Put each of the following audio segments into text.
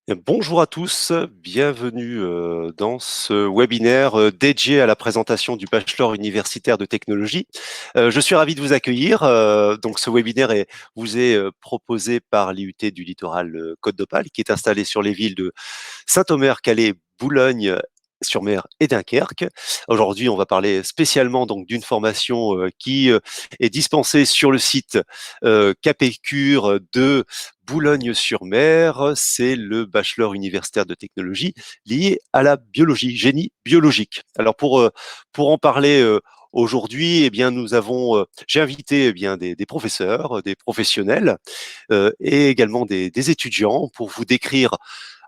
Bonjour à tous, bienvenue dans ce webinaire dédié à la présentation du bachelor universitaire de technologie. Je suis ravi de vous accueillir. Donc, ce webinaire vous est proposé par l'IUT du littoral Côte d'Opale, qui est installé sur les villes de Saint-Omer, Calais, Boulogne sur mer et Dunkerque. Aujourd'hui, on va parler spécialement donc d'une formation qui est dispensée sur le site Capécure de Boulogne-sur-Mer. C'est le bachelor universitaire de technologie lié à la biologie, génie biologique. Alors pour en parler aujourd'hui, eh bien j'ai invité des professeurs, des professionnels et également des étudiants pour vous décrire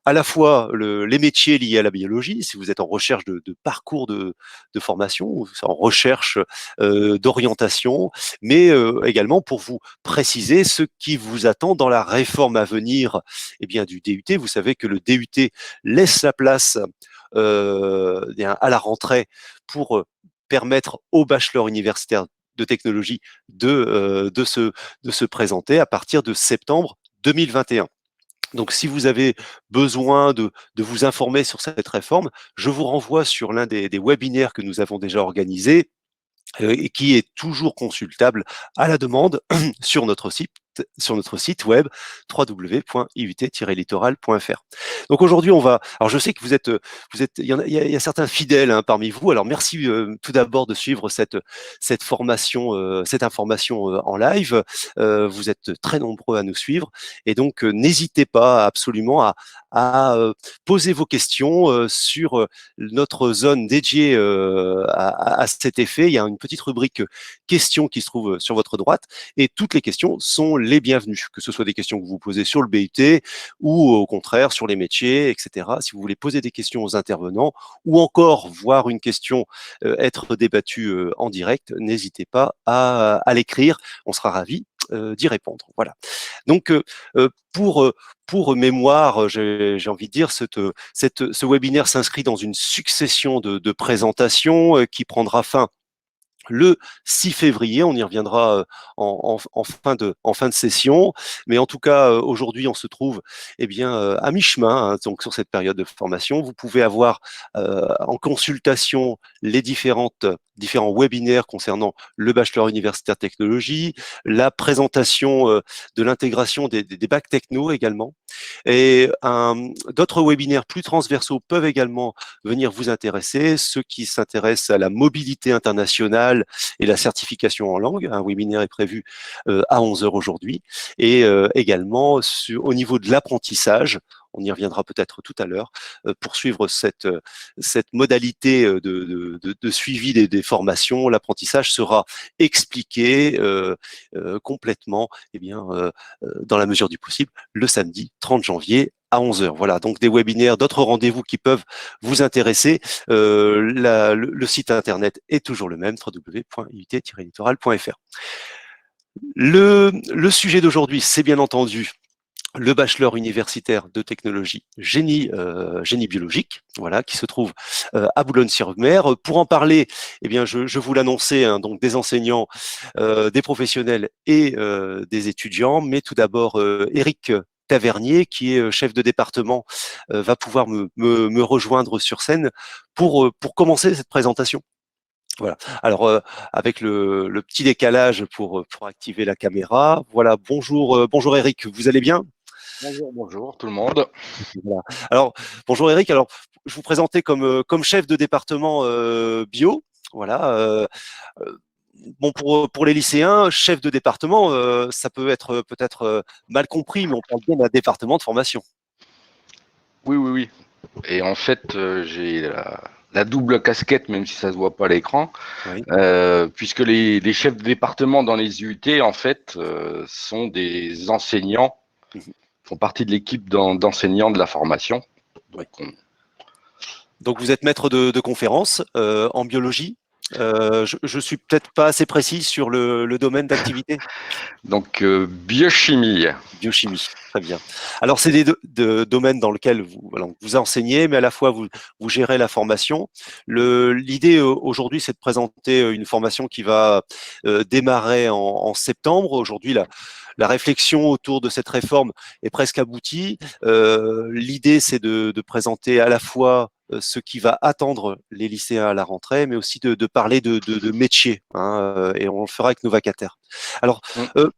à la fois les métiers liés à la biologie, si vous êtes en recherche de parcours de formation, ou en recherche d'orientation, mais également pour vous préciser ce qui vous attend dans la réforme à venir du DUT. Vous savez que le DUT laisse la place à la rentrée pour permettre aux bachelors universitaires de technologie de se présenter à partir de septembre 2021. Donc, si vous avez besoin de vous informer sur cette réforme, je vous renvoie sur l'un des webinaires que nous avons déjà organisés et qui est toujours consultable à la demande sur notre site web www.iut-littoral.fr. Donc aujourd'hui, alors je sais que il y a certains fidèles parmi vous. Alors merci tout d'abord de suivre cette formation, cette information en live. Vous êtes très nombreux à nous suivre et donc n'hésitez pas absolument à poser vos questions sur notre zone dédiée à cet effet. Il y a une petite rubrique questions qui se trouve sur votre droite et toutes les questions sont les bienvenues, que ce soit des questions que vous posez sur le BUT ou au contraire sur les métiers, etc. Si vous voulez poser des questions aux intervenants ou encore voir une question être débattue en direct, n'hésitez pas à l'écrire. On sera ravis d'y répondre. Voilà. Donc, pour mémoire, j'ai envie de dire, ce webinaire s'inscrit dans une succession de présentations qui prendra fin le 6 février. On y reviendra en fin de session. Mais en tout cas, aujourd'hui, on se trouve à mi-chemin donc sur cette période de formation. Vous pouvez avoir en consultation les différents webinaires concernant le bachelor universitaire technologie, la présentation de l'intégration des bacs techno également. Et d'autres webinaires plus transversaux peuvent également venir vous intéresser. Ceux qui s'intéressent à la mobilité internationale et la certification en langue, un webinaire est prévu à 11 heures aujourd'hui. Et également au niveau de l'apprentissage, on y reviendra peut-être tout à l'heure, pour suivre cette modalité de suivi des formations. L'apprentissage sera expliqué complètement dans la mesure du possible le samedi 30 janvier à 11 heures. Voilà, donc des webinaires, d'autres rendez-vous qui peuvent vous intéresser. Le site internet est toujours le même, www.iut-littoral.fr. Le sujet d'aujourd'hui, c'est bien entendu le bachelor universitaire de technologie génie biologique, voilà, qui se trouve à Boulogne-sur-Mer. Pour en parler, je vous l'annonçais, donc des enseignants, des professionnels et des étudiants. Mais tout d'abord, Éric Tavernier, qui est chef de département, va pouvoir me rejoindre sur scène pour commencer cette présentation. Voilà. Alors, avec le petit décalage pour activer la caméra. Voilà. Bonjour Éric, vous allez bien? Bonjour, bonjour tout le monde. Voilà. Alors, bonjour Eric. Alors, je vous présentais comme chef de département bio. Voilà. Bon, pour les lycéens, chef de département, ça peut être peut-être mal compris, mais on parle bien d'un département de formation. Oui, oui, oui. Et en fait, j'ai la double casquette, même si ça se voit pas à l'écran, Oui. puisque les chefs de département dans les IUT, en fait, sont des enseignants, Mhm. font partie de l'équipe d'enseignants de la formation. Oui. Donc, Donc, vous êtes maître de conférence en biologie. Je suis peut-être pas assez précis sur le domaine d'activité. Donc, biochimie. Biochimie, très bien. Alors, c'est des domaines dans lesquels vous enseignez, mais à la fois vous gérez la formation. L'idée aujourd'hui, c'est de présenter une formation qui va démarrer en septembre. Aujourd'hui, la réflexion autour de cette réforme est presque aboutie. L'idée, c'est de présenter à la fois ce qui va attendre les lycéens à la rentrée, mais aussi de parler de métiers, hein, et on le fera avec nos vacataires. Alors, Mm. euh,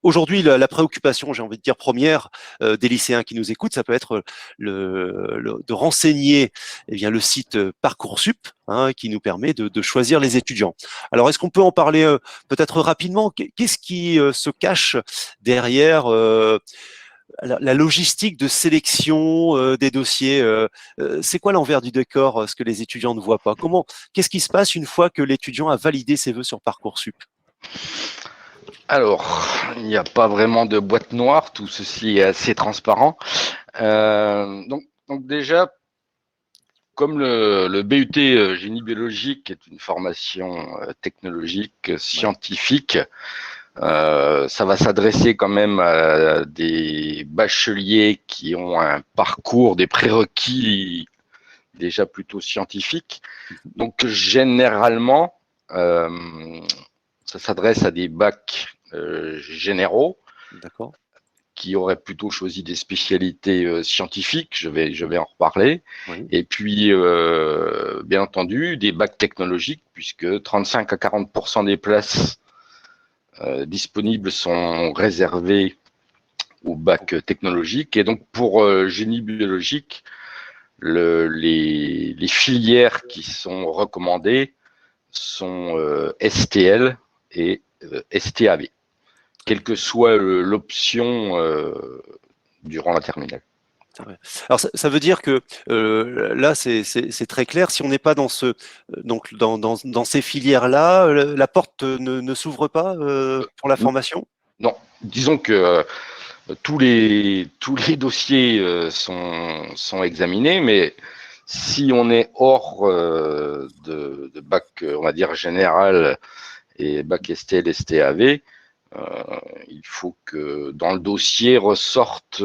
aujourd'hui, la préoccupation, j'ai envie de dire première, des lycéens qui nous écoutent, ça peut être de renseigner eh bien, le site Parcoursup, hein, qui nous permet de choisir les étudiants. Alors, est-ce qu'on peut en parler peut-être rapidement? Qu'est-ce qui se cache derrière la logistique de sélection des dossiers? C'est quoi l'envers du décor, ce que les étudiants ne voient pas? Qu'est-ce qui se passe une fois que l'étudiant a validé ses vœux sur Parcoursup? Alors, il n'y a pas vraiment de boîte noire, tout ceci est assez transparent. Donc déjà, comme le BUT génie biologique est une formation technologique, Ouais, scientifique, ça va s'adresser quand même à des bacheliers qui ont un parcours, des prérequis déjà plutôt scientifiques. Donc généralement, euh, ça s'adresse à des bacs généraux d'accord. qui auraient plutôt choisi des spécialités scientifiques, je vais en reparler, Oui, et puis bien entendu des bacs technologiques, puisque 35 à 40% des places disponibles sont réservées au bac technologique, et donc pour génie biologique, les filières qui sont recommandées sont STL et STAV, quelle que soit l'option durant la terminale. alors ça veut dire que là c'est très clair. Si on n'est pas dans donc dans ces filières-là, la porte ne s'ouvre pas pour la formation. Non, disons que tous les dossiers sont examinés, mais si on est hors de bac, on va dire général et bac STL, STAV, il faut que dans le dossier ressorte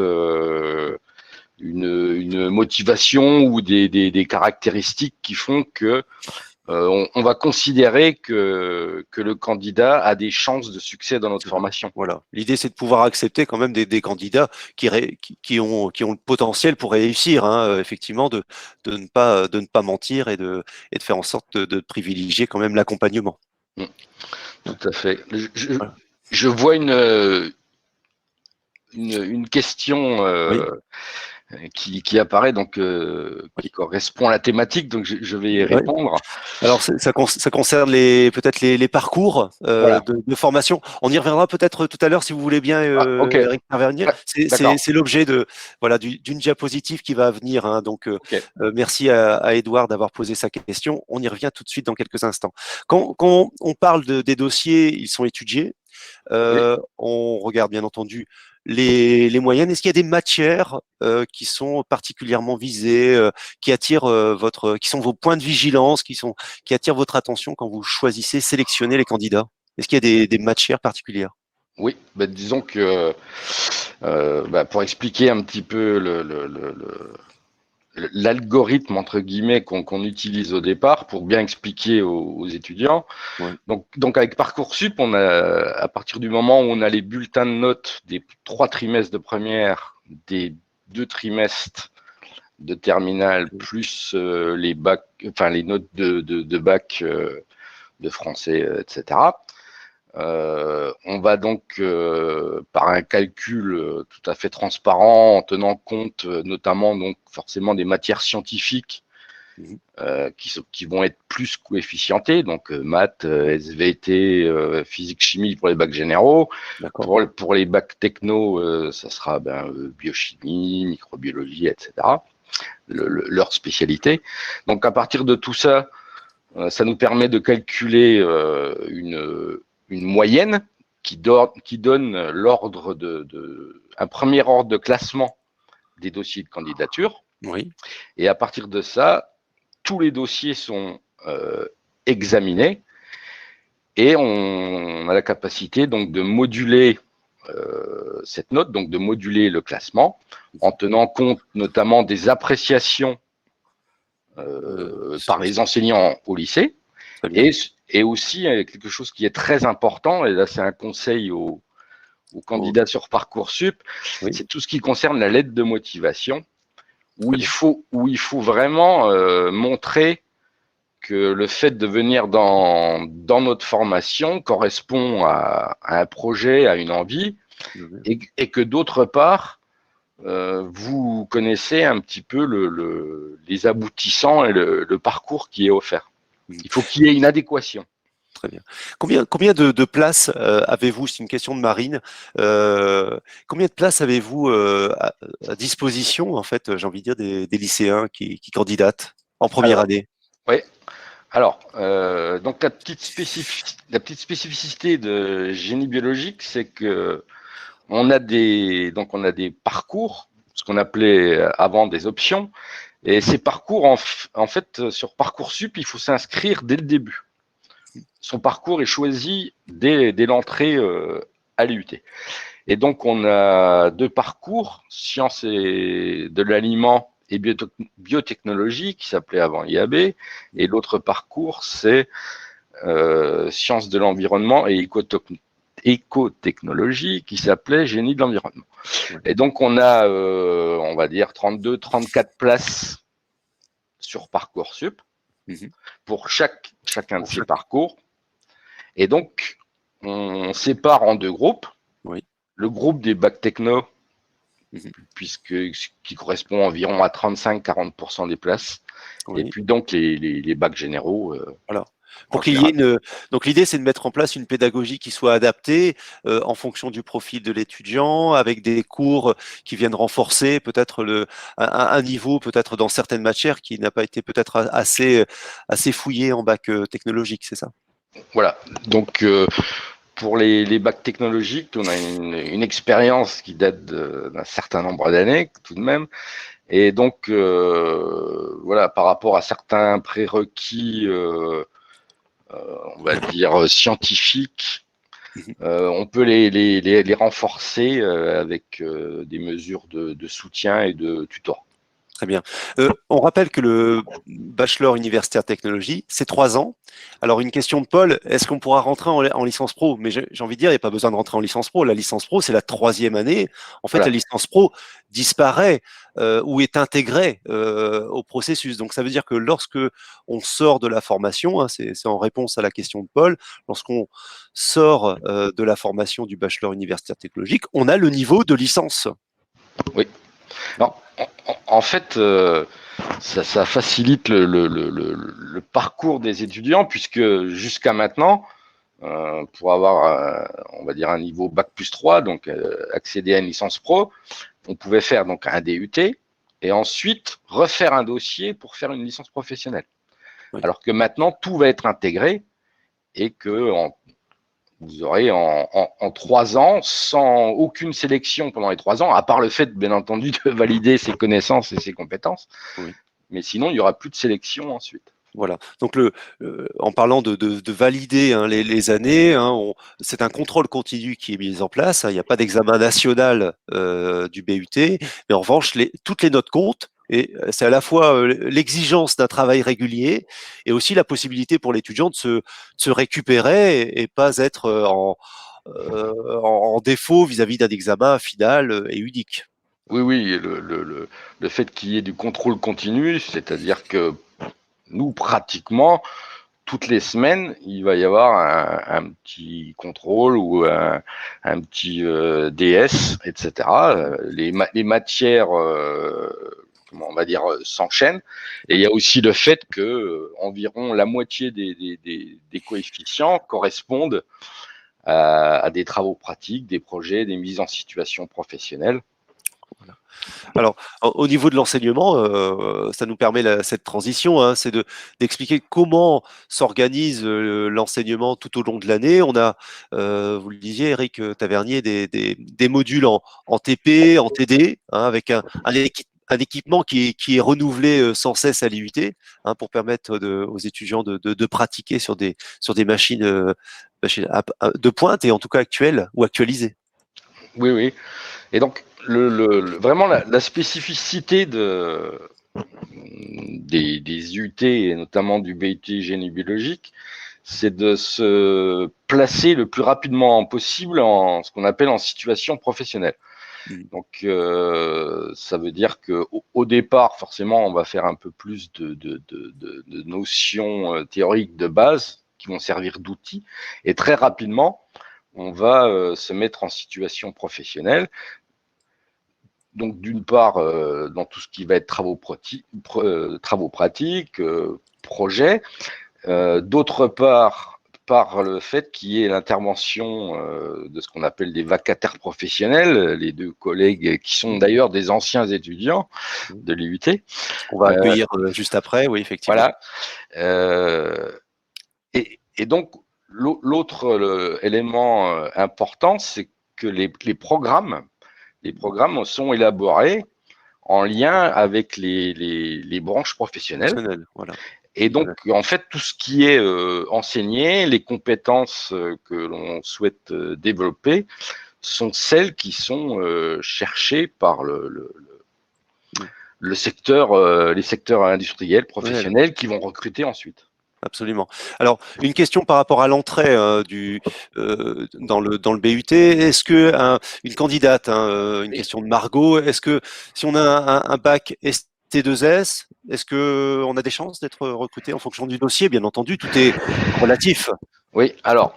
une motivation ou des caractéristiques qui font que on va considérer que le candidat a des chances de succès dans notre C'est vrai. formation. Voilà. L'idée c'est de pouvoir accepter quand même des candidats qui ont le potentiel pour réussir, hein, effectivement, de ne pas mentir et de faire en sorte de privilégier quand même l'accompagnement. Mm, tout à fait. Voilà. Je vois une question Oui. qui apparaît, donc Oui. qui correspond à la thématique, donc je vais y Ouais. répondre. Alors, ça concerne peut-être les parcours Voilà. de formation. On y reviendra peut-être tout à l'heure si vous voulez bien, Ah, ok. Eric Tavernier. D'accord. C'est l'objet voilà, d'une diapositive qui va venir, hein. Donc, Ok. merci à Edouard d'avoir posé sa question. On y revient tout de suite dans quelques instants. Quand on parle des dossiers, ils sont étudiés. Oui. On regarde bien entendu les moyennes. Est-ce qu'il y a des matières qui sont particulièrement visées, qui attirent qui sont vos points de vigilance, qui attirent votre attention quand vous choisissez, sélectionnez les candidats? Est-ce qu'il y a des matières particulières? Oui. Bah, disons que bah, pour expliquer un petit peu l'algorithme entre guillemets qu'on utilise au départ pour bien expliquer aux étudiants. Ouais. Donc avec Parcoursup, on a à partir du moment où on a les bulletins de notes des 3 trimestres de première, des 2 trimestres de terminale, plus les bacs, enfin les notes de bac de français, etc. On va donc, par un calcul tout à fait transparent, en tenant compte notamment donc forcément des matières scientifiques Mhm. qui vont être plus coefficientées, donc maths, SVT, physique, chimie pour les bacs généraux. D'accord. Pour les bacs techno, ça sera biochimie, microbiologie, etc. Leur spécialité. Donc à partir de tout ça, ça nous permet de calculer une moyenne qui donne l'ordre un premier ordre de classement des dossiers de candidature. Oui. Et à partir de ça, tous les dossiers sont examiner, et on a la capacité donc de moduler cette note, donc de moduler le classement en tenant compte notamment des appréciations par les enseignants au lycée, et aussi quelque chose qui est très important, et là c'est un conseil aux candidats sur Parcoursup, c'est tout ce qui concerne la lettre de motivation, où il faut vraiment montrer que le fait de venir dans notre formation correspond à un projet, à une envie, et que d'autre part, vous connaissez un petit peu les aboutissants et le parcours qui est offert. Il faut qu'il y ait une adéquation. Très bien. Combien de places avez-vous? C'est une question de Marine. Combien de places avez-vous à disposition, en fait, j'ai envie de dire, des lycéens qui candidatent en première année? Oui. Alors, donc la petite spécificité de génie biologique, c'est que on a des parcours, ce qu'on appelait avant des options, et ces parcours, en fait, sur Parcoursup, il faut s'inscrire dès le début. Son parcours est choisi dès l'entrée à l'IUT. Et donc, on a deux parcours, sciences et de l'aliment et biotechnologie, qui s'appelait avant IAB, et l'autre parcours, c'est sciences de l'environnement et écotechnologie, qui s'appelait génie de l'environnement. Et donc, on a, on va dire, 34 places sur Parcoursup pour chacun de ces parcours. Et donc, on sépare en deux groupes. Le groupe des bacs techno, qui correspond environ à 35-40% des places. Et puis donc les bacs généraux. Voilà. Pour qu'il y ait une. Donc l'idée, c'est de mettre en place une pédagogie qui soit adaptée en fonction du profil de l'étudiant, avec des cours qui viennent renforcer peut-être un niveau, peut-être dans certaines matières qui n'a pas été peut-être assez fouillé en bac technologique, c'est ça? Voilà. Donc pour les bacs technologiques, on a une expérience qui date d'un certain nombre d'années tout de même. Et donc, voilà, par rapport à certains prérequis, on va dire, scientifiques, on peut les renforcer avec des mesures de soutien et de tutorat. Très bien. On rappelle que le bachelor universitaire technologie, c'est 3 ans. Alors, une question de Paul, est-ce qu'on pourra rentrer en licence pro? Mais j'ai envie de dire, il n'y a pas besoin de rentrer en licence pro. La licence pro, c'est la 3e année. En fait, la licence pro disparaît ou est intégrée au processus. Donc, ça veut dire que lorsque on sort de la formation, hein, c'est en réponse à la question de Paul, lorsqu'on sort de la formation du bachelor universitaire technologique, on a le niveau de licence. Oui. Non, en fait, ça facilite le parcours des étudiants, puisque jusqu'à maintenant, pour avoir, on va dire, un niveau Bac+3, donc accéder à une licence pro, on pouvait faire donc un DUT et ensuite refaire un dossier pour faire une licence professionnelle. Alors que maintenant, tout va être intégré et que vous aurez en 3 ans, sans aucune sélection pendant les 3 ans, à part le fait, bien entendu, de valider ses connaissances et ses compétences. Mais sinon, il n'y aura plus de sélection ensuite. Voilà. Donc, en parlant de valider hein, les années, hein, c'est un contrôle continu qui est mis en place. Hein, il n'y a pas d'examen national du BUT, mais en revanche, toutes les notes comptent. Et c'est à la fois l'exigence d'un travail régulier et aussi la possibilité pour l'étudiant de se récupérer et pas être en défaut vis-à-vis d'un examen final et unique. Oui, le fait qu'il y ait du contrôle continu, c'est-à-dire que nous, pratiquement, toutes les semaines, il va y avoir un petit contrôle ou un petit DS, etc. Les matières, comment on va dire, s'enchaînent. Et il y a aussi le fait que environ la moitié des coefficients correspondent à des travaux pratiques, des projets, des mises en situation professionnelle. Voilà. Alors, au niveau de l'enseignement, ça nous permet cette transition, hein, c'est d'expliquer comment s'organise l'enseignement tout au long de l'année. On a, vous le disiez, Eric Tavernier, des modules en TP, en TD, hein, avec un un équipement qui est renouvelé sans cesse à l'IUT, hein, pour permettre aux étudiants de pratiquer sur des machines de pointe et en tout cas actuelles ou actualisées. Oui, oui. Et donc, vraiment, la spécificité des UT, et notamment du BUT génie biologique, c'est de se placer le plus rapidement possible en ce qu'on appelle en situation professionnelle. Donc, ça veut dire qu'au départ, forcément, on va faire un peu plus de notions théoriques de base qui vont servir d'outils. Et très rapidement, on va se mettre en situation professionnelle. Donc, d'une part, dans tout ce qui va être travaux pratiques, projets. D'autre part, par le fait qu'il y ait l'intervention de ce qu'on appelle des vacataires professionnels, les deux collègues qui sont d'ailleurs des anciens étudiants de l'IUT. On va accueillir juste après, oui, effectivement. Voilà. Et donc, l'autre élément important, c'est que les programmes sont élaborés en lien avec les branches professionnelles. Voilà. Et donc, en fait, tout ce qui est enseigné, les compétences que l'on souhaite développer, sont celles qui sont cherchées par le secteur, les secteurs industriels, professionnels, qui vont recruter ensuite. Absolument. Alors, une question par rapport à l'entrée dans le BUT. Est-ce que une candidate, une question de Margot, est-ce que si on a un bac ST2S, est-ce que on a des chances d'être recruté en fonction du dossier? Bien entendu, tout est relatif. Oui, alors,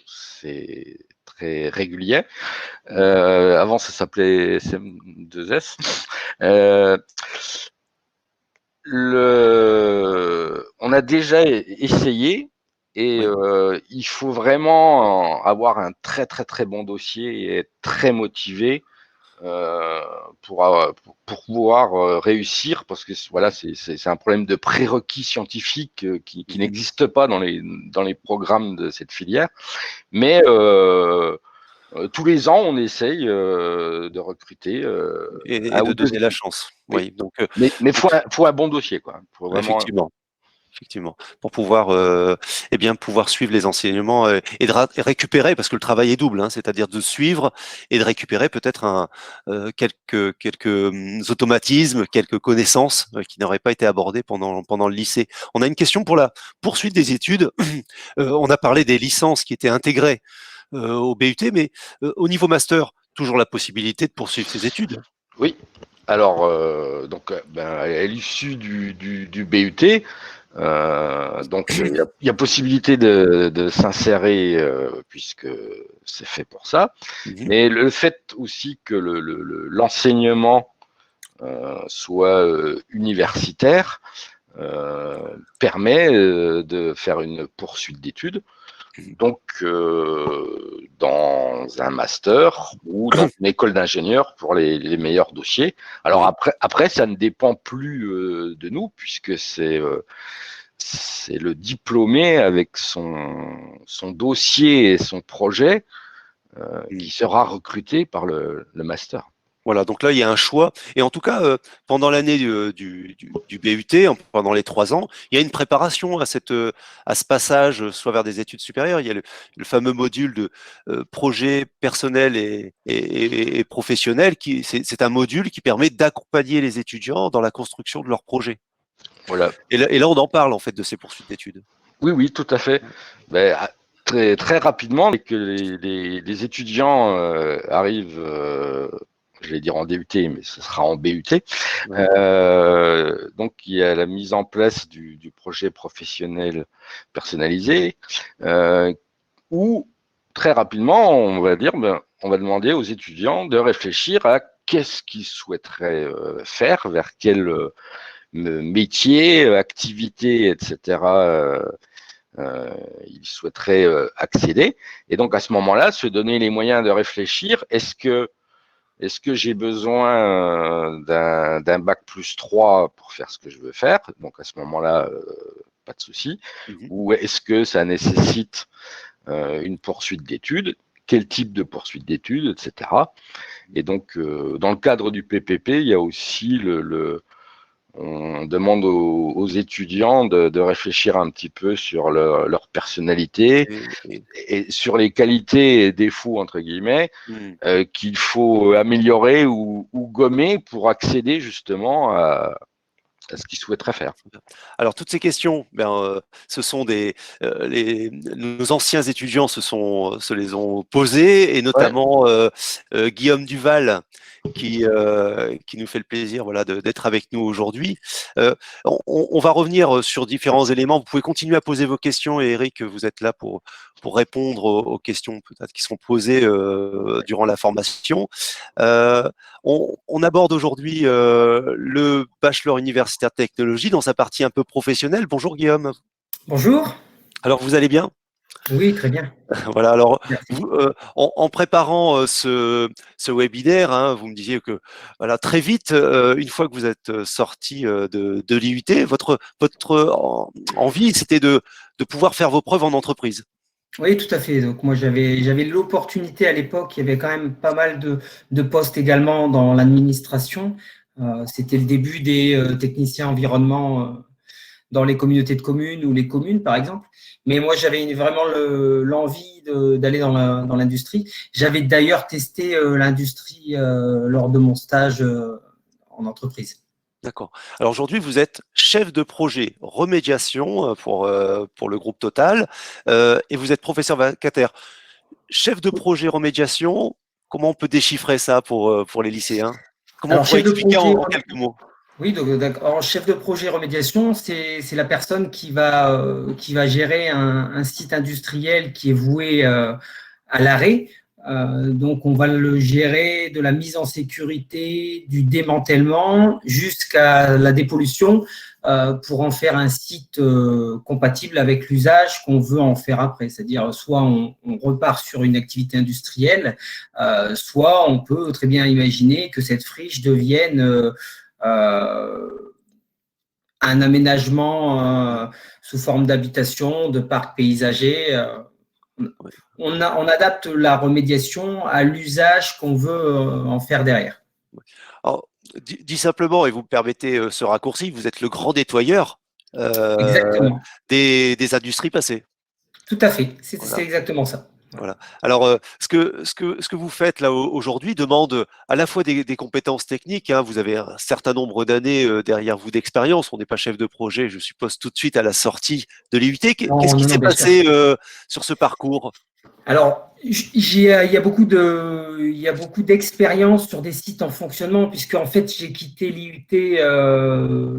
c'est très régulier. Avant, ça s'appelait SM2S. On a déjà essayé et il faut vraiment avoir un très très très bon dossier et être très motivé pour pouvoir réussir, parce que voilà, c'est un problème de prérequis scientifique qui n'existe pas dans les programmes de cette filière. Mais tous les ans, on essaye de recruter Et de donner la chance. Oui. Donc, mais faut un bon dossier, quoi. Faut vraiment. effectivement, pour pouvoir, pouvoir suivre les enseignements et et récupérer, parce que le travail est double, hein, c'est-à-dire de suivre et de récupérer peut-être quelques automatismes, quelques connaissances qui n'auraient pas été abordées pendant le lycée. On a une question pour la poursuite des études. On a parlé des licences qui étaient intégrées au BUT, mais au niveau master, toujours la possibilité de poursuivre ses études. Oui. Alors, à l'issue du BUT, donc il y a possibilité de s'insérer puisque c'est fait pour ça. Mais le fait aussi que l'enseignement soit universitaire permet de faire une poursuite d'études. Donc, dans un master ou dans une école d'ingénieur pour les meilleurs dossiers. Alors après, ça ne dépend plus de nous, puisque c'est le diplômé avec son dossier et son projet qui sera recruté par le master. Voilà, donc là, il y a un choix. Et en tout cas, pendant l'année du BUT, pendant les 3 ans, il y a une préparation à ce passage, soit vers des études supérieures. Il y a le fameux module de projet personnel et professionnel. C'est un module qui permet d'accompagner les étudiants dans la construction de leur projet. Voilà. Et là, on en parle, en fait, de ces poursuites d'études. Oui, oui, tout à fait. Ben, très, très rapidement, dès que les étudiants arrivent, je vais dire en DUT, mais ce sera en BUT. Donc, il y a la mise en place du projet professionnel personnalisé, où très rapidement, on va dire, on va demander aux étudiants de réfléchir à qu'est-ce qu'ils souhaiteraient faire, vers quel métier, activité, etc. Ils souhaiteraient accéder. Et donc, à ce moment-là, se donner les moyens de réfléchir. Est-ce que j'ai besoin d'un bac plus 3 pour faire ce que je veux faire? Donc, à ce moment-là, pas de souci. Ou est-ce que ça nécessite une poursuite d'études? quel type de poursuite d'études, etc. Et donc, dans le cadre du PPP, il y a aussi on demande aux étudiants de réfléchir un petit peu sur leur personnalité et sur les qualités et défauts, entre guillemets, qu'il faut améliorer ou gommer pour accéder justement à ce qu'ils souhaiteraient faire. Alors toutes ces questions, ce sont nos anciens étudiants se les ont posées, et notamment Guillaume Duval, qui nous fait le plaisir, voilà, d'être avec nous aujourd'hui. On va revenir sur différents éléments. Vous pouvez continuer à poser vos questions, et Eric, vous êtes là pour répondre aux questions peut-être qui seront posées durant la formation. On aborde aujourd'hui le bachelor universitaire de technologie dans sa partie un peu professionnelle. Bonjour Guillaume. Bonjour. Alors vous allez bien? Oui, très bien. Voilà, alors Merci. en préparant ce webinaire, hein, vous me disiez que voilà, très vite, une fois que vous êtes sorti de l'IUT, votre envie, c'était de pouvoir faire vos preuves en entreprise. Oui, tout à fait. Donc moi, j'avais l'opportunité à l'époque, il y avait quand même pas mal de postes également dans l'administration. C'était le début des techniciens environnement dans les communautés de communes ou les communes, par exemple. Mais moi, j'avais vraiment l'envie d'aller dans l'industrie. J'avais d'ailleurs testé l'industrie lors de mon stage en entreprise. D'accord. Alors aujourd'hui, vous êtes chef de projet remédiation pour le groupe Total, et vous êtes professeur vacataire. Chef de projet remédiation, comment on peut déchiffrer ça pour les lycéens? Comment on pourrait expliquer en quelques mots? Oui, donc chef de projet remédiation, c'est la personne qui va gérer un site industriel qui est voué à l'arrêt. Donc, on va le gérer de la mise en sécurité, du démantèlement jusqu'à la dépollution pour en faire un site compatible avec l'usage qu'on veut en faire après. C'est-à-dire, soit on repart sur une activité industrielle, soit on peut très bien imaginer que cette friche devienne un aménagement sous forme d'habitation, de parc paysager. On adapte la remédiation à l'usage qu'on veut en faire derrière. Alors, dit simplement, et vous me permettez ce raccourci, vous êtes le grand nettoyeur des industries passées. Tout à fait, c'est Voilà. exactement ça. Voilà. Alors, ce que vous faites là aujourd'hui demande à la fois des compétences techniques, hein. Vous avez un certain nombre d'années derrière vous d'expérience. On n'est pas chef de projet, je suppose, tout de suite à la sortie de l'IUT. Qu'est-ce qui s'est passé sur ce parcours? Alors, il y a beaucoup d'expériences sur des sites en fonctionnement, puisque en fait j'ai quitté l'IUT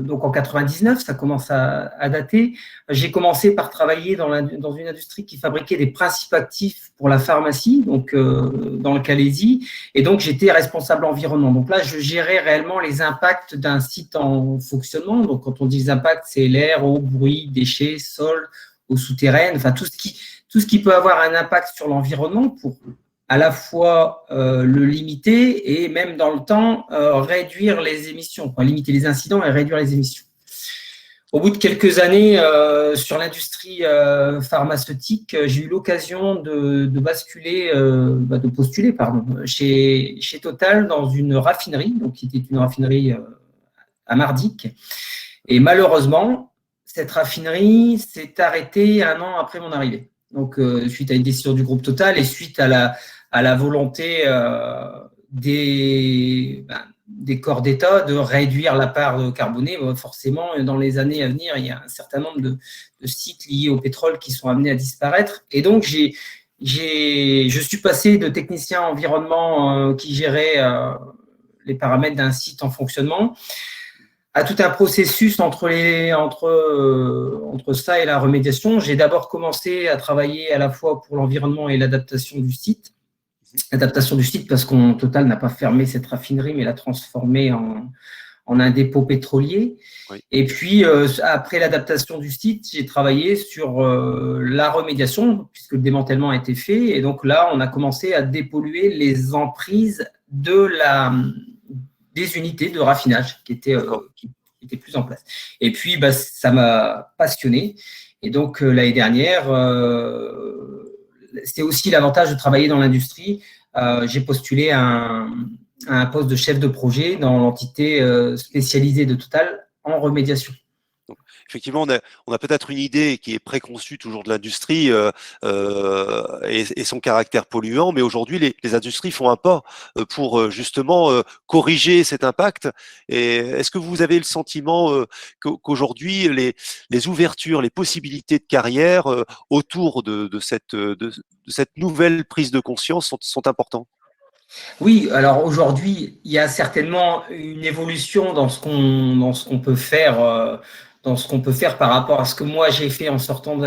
donc en 99, ça commence à dater. J'ai commencé par travailler dans une industrie qui fabriquait des principes actifs pour la pharmacie, donc dans le Calaisis, et donc j'étais responsable environnement. Donc là, je gérais réellement les impacts d'un site en fonctionnement. Donc quand on dit les impacts, c'est l'air, eau, bruit, déchets, sol, eau souterraine, enfin tout ce qui peut avoir un impact sur l'environnement pour à la fois le limiter et même dans le temps réduire les émissions, limiter les incidents et réduire les émissions. Au bout de quelques années sur l'industrie pharmaceutique, j'ai eu l'occasion de postuler chez Total dans une raffinerie, donc qui était une raffinerie à Mardic. Et malheureusement, cette raffinerie s'est arrêtée 1 an après mon arrivée. Donc, suite à une décision du groupe Total et suite à la volonté des corps d'État de réduire la part carbonée, forcément, dans les années à venir, il y a un certain nombre de sites liés au pétrole qui sont amenés à disparaître. Et donc, je suis passé de technicien environnement qui gérait les paramètres d'un site en fonctionnement à tout un processus entre ça et la remédiation. J'ai d'abord commencé à travailler à la fois pour l'environnement et l'adaptation du site. L'adaptation du site parce qu'en Total n'a pas fermé cette raffinerie, mais l'a transformée en un dépôt pétrolier. Oui. Et puis, après l'adaptation du site, j'ai travaillé sur la remédiation, puisque le démantèlement a été fait. Et donc là, on a commencé à dépolluer les emprises des unités de raffinage qui étaient plus en place. Et puis, ça m'a passionné. Et donc, l'année dernière, c'est aussi l'avantage de travailler dans l'industrie. J'ai postulé à un poste de chef de projet dans l'entité spécialisée de Total en remédiation. Donc, effectivement, on a peut-être une idée qui est préconçue toujours de l'industrie et son caractère polluant, mais aujourd'hui, les industries font un pas pour justement corriger cet impact. Et est-ce que vous avez le sentiment qu'aujourd'hui, les ouvertures, les possibilités de carrière autour de cette nouvelle prise de conscience sont importantes? Oui, alors aujourd'hui, il y a certainement une évolution dans ce qu'on peut faire, dans ce qu'on peut faire par rapport à ce que moi j'ai fait en sortant,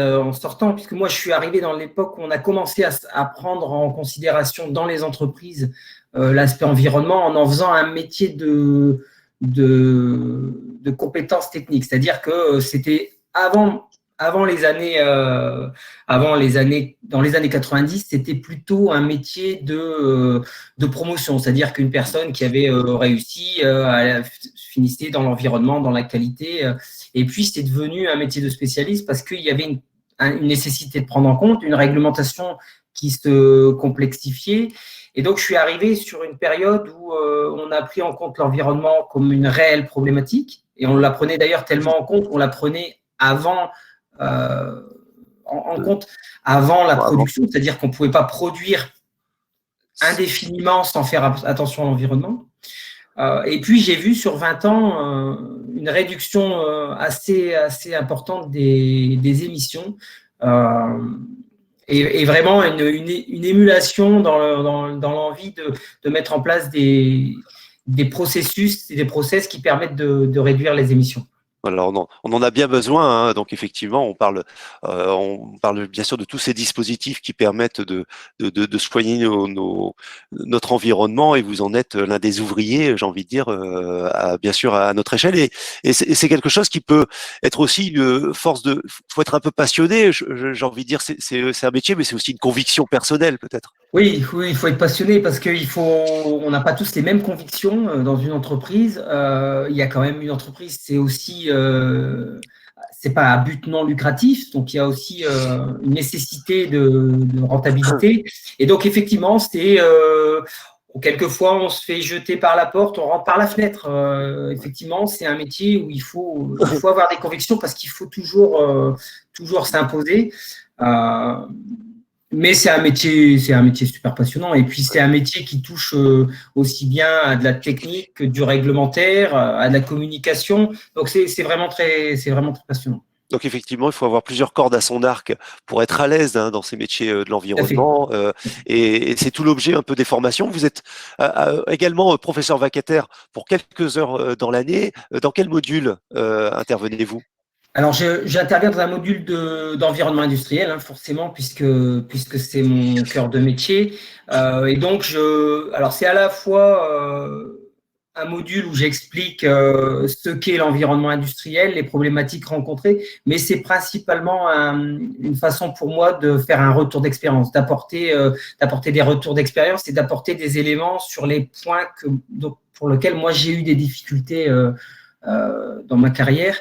puisque moi je suis arrivé dans l'époque où on a commencé à prendre en considération dans les entreprises l'aspect environnement en faisant un métier de compétences techniques, c'est-à-dire que c'était dans les années 90, c'était plutôt un métier de promotion, c'est-à-dire qu'une personne qui avait réussi finissait dans l'environnement, dans la qualité, et puis c'est devenu un métier de spécialiste parce qu'il y avait une nécessité de prendre en compte, une réglementation qui se complexifiait. Et donc, je suis arrivé sur une période où on a pris en compte l'environnement comme une réelle problématique, et on la prenait d'ailleurs tellement en compte qu'on la prenait en compte avant la production, c'est-à-dire qu'on ne pouvait pas produire indéfiniment sans faire attention à l'environnement. Et puis, j'ai vu sur 20 ans une réduction assez importante des émissions et vraiment une émulation dans l'envie de mettre en place des processus et des process qui permettent de réduire les émissions. Alors on en a bien besoin, hein. Donc effectivement, on parle bien sûr de tous ces dispositifs qui permettent de soigner notre environnement, et vous en êtes l'un des ouvriers, j'ai envie de dire, bien sûr à notre échelle, et c'est quelque chose qui peut être aussi une force de. Faut être un peu passionné, j'ai envie de dire, c'est un métier, mais c'est aussi une conviction personnelle peut-être. Oui, il faut être passionné parce on n'a pas tous les mêmes convictions dans une entreprise. Il y a quand même une entreprise, c'est aussi, c'est pas à but non lucratif, donc il y a aussi une nécessité de rentabilité. Et donc effectivement, quelquefois on se fait jeter par la porte, on rentre par la fenêtre. Effectivement, c'est un métier où il faut avoir des convictions parce qu'il faut toujours s'imposer. Mais c'est un métier super passionnant. Et puis, c'est un métier qui touche aussi bien à de la technique que du réglementaire, à de la communication. Donc, c'est vraiment très passionnant. Donc effectivement, il faut avoir plusieurs cordes à son arc pour être à l'aise dans ces métiers de l'environnement. Et c'est tout l'objet un peu des formations. Vous êtes également professeur vacataire pour quelques heures dans l'année. Dans quel module intervenez-vous ? Alors, j'interviens dans un module d'environnement industriel, hein, forcément, puisque c'est mon cœur de métier. Et donc, alors c'est à la fois un module où j'explique ce qu'est l'environnement industriel, les problématiques rencontrées, mais c'est principalement une façon pour moi de faire un retour d'expérience, d'apporter des retours d'expérience et d'apporter des éléments sur les points pour lesquels moi j'ai eu des difficultés dans ma carrière.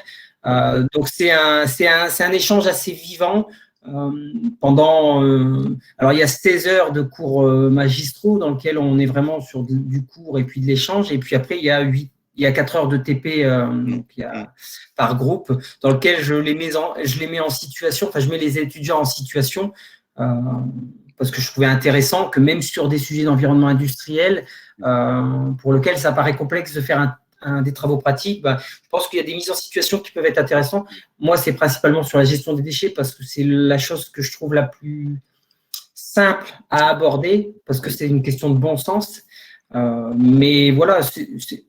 Donc c'est un échange assez vivant alors il y a 16 heures de cours magistraux dans lequel on est vraiment sur du cours et puis de l'échange, et puis après il y a 4 heures de TP par groupe dans lequel je les mets en situation, je mets les étudiants en situation parce que je trouvais intéressant que même sur des sujets d'environnement industriel pour lesquels ça paraît complexe de faire des travaux pratiques, je pense qu'il y a des mises en situation qui peuvent être intéressantes. Moi, c'est principalement sur la gestion des déchets parce que c'est la chose que je trouve la plus simple à aborder parce que c'est une question de bon sens. Mais voilà,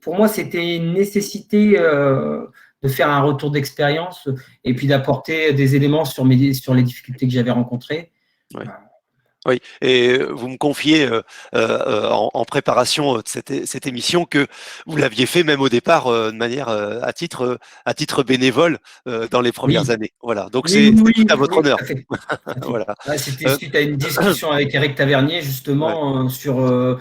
pour moi, c'était une nécessité de faire un retour d'expérience et puis d'apporter des éléments sur les difficultés que j'avais rencontrées. Oui. Oui, et vous me confiez en préparation de cette émission que vous l'aviez fait même au départ de manière à titre bénévole dans les premières années. Voilà, donc c'est tout à votre honneur. Voilà. C'était suite à une discussion avec Eric Tavernier justement sur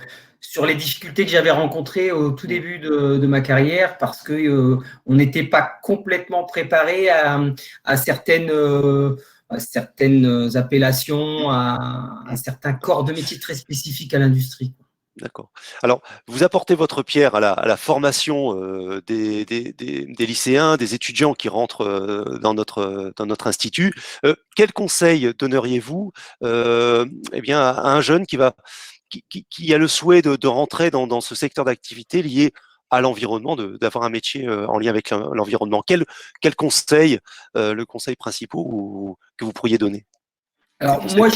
les difficultés que j'avais rencontrées au tout début de ma carrière parce que on n'était pas complètement préparé à certaines certaines appellations, à certains corps de métiers très spécifiques à l'industrie. D'accord. Alors, vous apportez votre pierre à la formation des lycéens, des étudiants qui rentrent dans notre institut. Quel conseil donneriez-vous eh bien, à un jeune qui a le souhait de rentrer dans ce secteur d'activité lié à l'environnement, d'avoir un métier en lien avec l'environnement? Quel conseil, le conseil principal que vous pourriez donner? Alors, moi,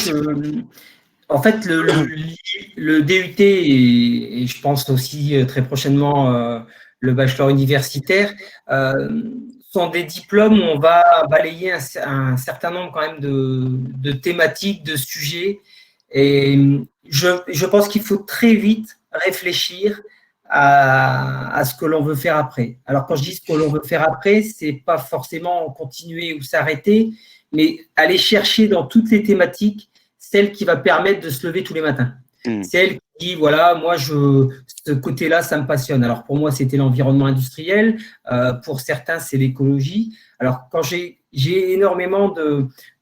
en fait, le DUT et je pense aussi très prochainement le bachelor universitaire sont des diplômes où on va balayer un certain nombre quand même de thématiques, de sujets. Et je pense qu'il faut très vite réfléchir à ce que l'on veut faire après. Alors, quand je dis ce que l'on veut faire après, c'est pas forcément continuer ou s'arrêter, mais aller chercher dans toutes les thématiques celle qui va permettre de se lever tous les matins. Celle qui dit, voilà, moi, ce côté-là, ça me passionne. Alors, pour moi, c'était l'environnement industriel. Pour certains, c'est l'écologie. Alors, quand j'ai énormément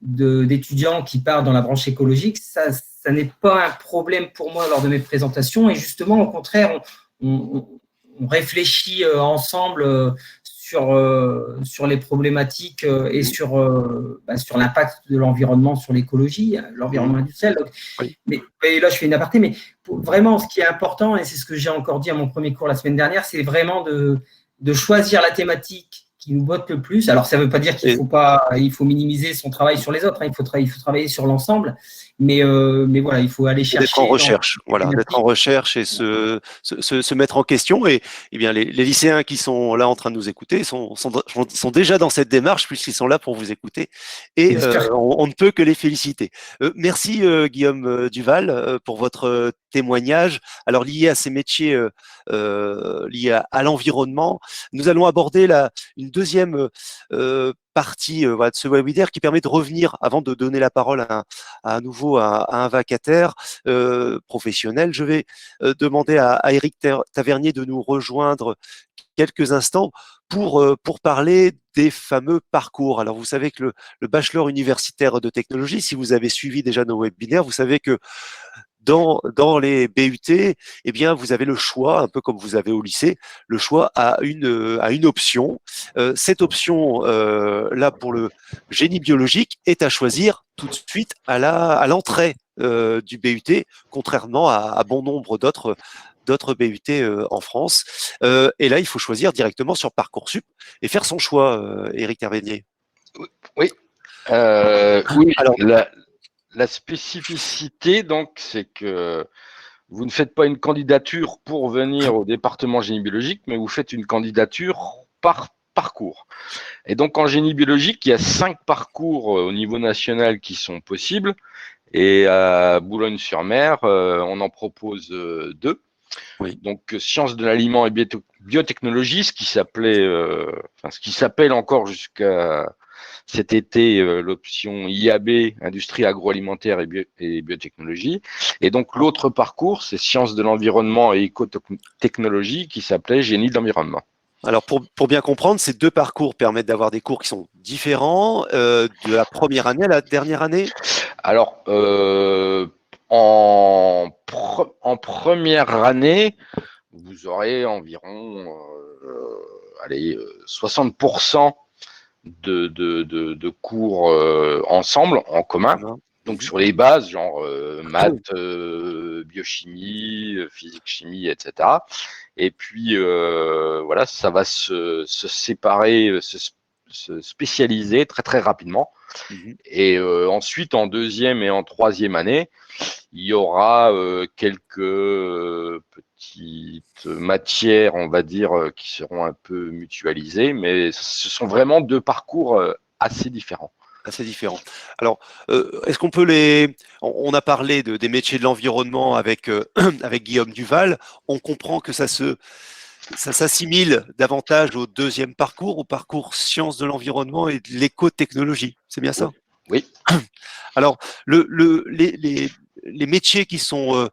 d'étudiants qui partent dans la branche écologique, ça n'est pas un problème pour moi lors de mes présentations. Et justement, au contraire, on réfléchit ensemble sur les problématiques et sur l'impact de l'environnement sur l'écologie, l'environnement industriel. Donc, Oui. mais là, je fais une aparté, mais vraiment, ce qui est important, et c'est ce que j'ai encore dit à mon premier cours la semaine dernière, c'est vraiment de choisir la thématique qui nous botte le plus. Alors, ça ne veut pas dire qu'il faut minimiser son travail sur les autres, hein, il faut travailler sur l'ensemble, mais voilà, il faut aller chercher… D'être en recherche, voilà, d'être en recherche et se mettre en question. Et bien, les lycéens qui sont là en train de nous écouter sont déjà dans cette démarche puisqu'ils sont là pour vous écouter. Et on ne peut que les féliciter. Merci Guillaume Duval pour votre témoignage. Alors, lié à ces métiers liés à l'environnement, nous allons aborder une deuxième partie de ce webinaire qui permet de revenir, avant de donner la parole à nouveau à un vacataire professionnel. Je vais demander à Éric Tavernier de nous rejoindre quelques instants pour parler des fameux parcours. Alors, vous savez que le bachelor universitaire de technologie, si vous avez suivi déjà nos webinaires, vous savez que dans les BUT, eh bien, vous avez le choix, un peu comme vous avez au lycée, le choix à une option. Cette option, là, pour le génie biologique, est à choisir tout de suite à l'entrée du BUT, contrairement à bon nombre d'autres BUT en France. Et là, il faut choisir directement sur Parcoursup et faire son choix, Éric Tavernier. Oui. Oui. Alors, la spécificité, donc, c'est que vous ne faites pas une candidature pour venir au département génie biologique, mais vous faites une candidature par parcours. Et donc, en génie biologique, il y a 5 parcours au niveau national qui sont possibles. Et à Boulogne-sur-Mer, on en propose 2. Oui. Donc, sciences de l'aliment et biotechnologie, ce qui s'appelle encore jusqu'à cet été l'option IAB, industrie agroalimentaire et biotechnologie. Et donc, l'autre parcours, c'est sciences de l'environnement et écotechnologie, qui s'appelait génie de l'environnement. Alors, pour bien comprendre, ces 2 parcours permettent d'avoir des cours qui sont différents de la première année à la dernière année. Alors, en première année, vous aurez environ 60% de cours ensemble, en commun. Donc, sur les bases, genre maths, biochimie, physique, chimie, etc. Et puis, voilà, ça va se séparer, se spécialiser très, très rapidement. Et ensuite, en deuxième et en troisième année, il y aura quelques petites matières, on va dire, qui seront un peu mutualisées, mais ce sont vraiment 2 parcours assez différents. Assez différents. Alors, est-ce qu'on peut on a parlé des métiers de l'environnement avec Guillaume Duval. On comprend que ça s'assimile davantage au deuxième parcours, au parcours sciences de l'environnement et de l'écotechnologie. C'est bien ça? Oui. Alors, les métiers qui sont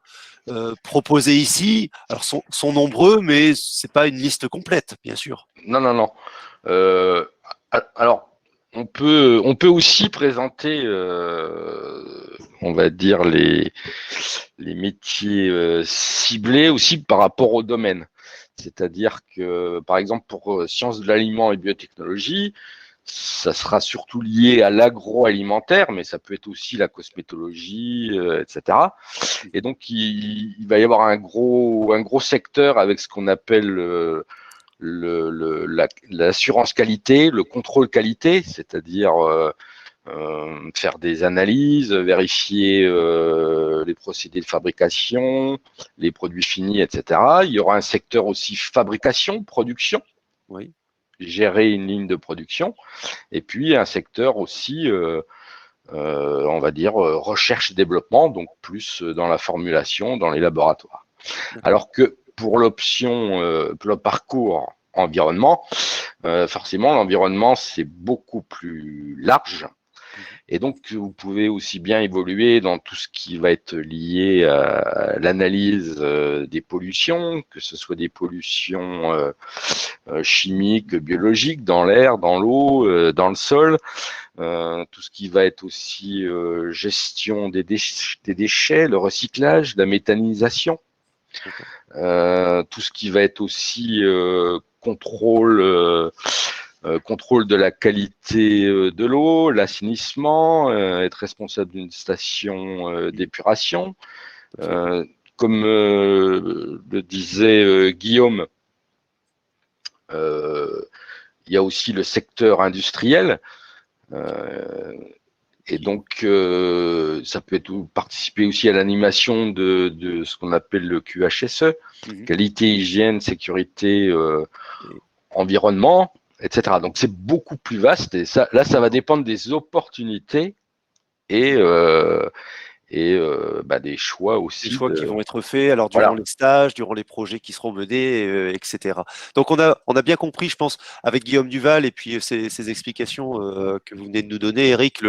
proposés ici, alors sont nombreux, mais c'est pas une liste complète, bien sûr. Non. Alors, on peut aussi présenter, on va dire, les métiers ciblés aussi par rapport au domaine. C'est-à-dire que, par exemple, pour sciences de l'aliment et biotechnologie, ça sera surtout lié à l'agroalimentaire, mais ça peut être aussi la cosmétologie, etc. Et donc, il va y avoir un gros secteur avec ce qu'on appelle l'assurance qualité, le contrôle qualité, c'est-à-dire faire des analyses, vérifier les procédés de fabrication, les produits finis, etc. Il y aura un secteur aussi fabrication, production, Oui. gérer une ligne de production, et puis un secteur aussi, on va dire, recherche-développement, donc plus dans la formulation, dans les laboratoires. Alors que pour l'option, le parcours environnement, forcément, l'environnement, c'est beaucoup plus large. Et donc, vous pouvez aussi bien évoluer dans tout ce qui va être lié à l'analyse des pollutions, que ce soit des pollutions chimiques, biologiques, dans l'air, dans l'eau, dans le sol, tout ce qui va être aussi gestion des déchets, le recyclage, la méthanisation, tout ce qui va être aussi contrôle de la qualité de l'eau, l'assainissement, être responsable d'une station d'épuration. Comme le disait Guillaume, il y a aussi le secteur industriel. Et donc, ça peut être participer aussi à l'animation de ce qu'on appelle le QHSE, qualité, hygiène, sécurité, environnement, etc. Donc, c'est beaucoup plus vaste. Et ça, là, ça va dépendre des opportunités et des choix aussi. Des choix qui vont être faits alors durant les stages, durant les projets qui seront menés, etc. Donc on a bien compris, je pense, avec Guillaume Duval et puis ces explications que vous venez de nous donner, Eric,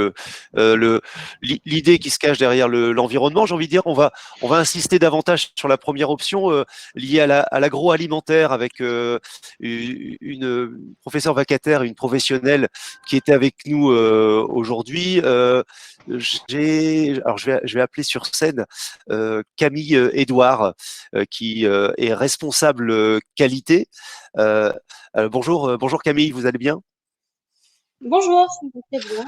l'idée qui se cache derrière l'environnement. J'ai envie de dire, on va insister davantage sur la première option liée à l'agroalimentaire avec une professeure vacataire, une professionnelle qui était avec nous aujourd'hui. Je vais appeler sur scène Camille Edouard, qui est responsable qualité. Bonjour Camille, vous allez bien? Bonjour, ça va très bien.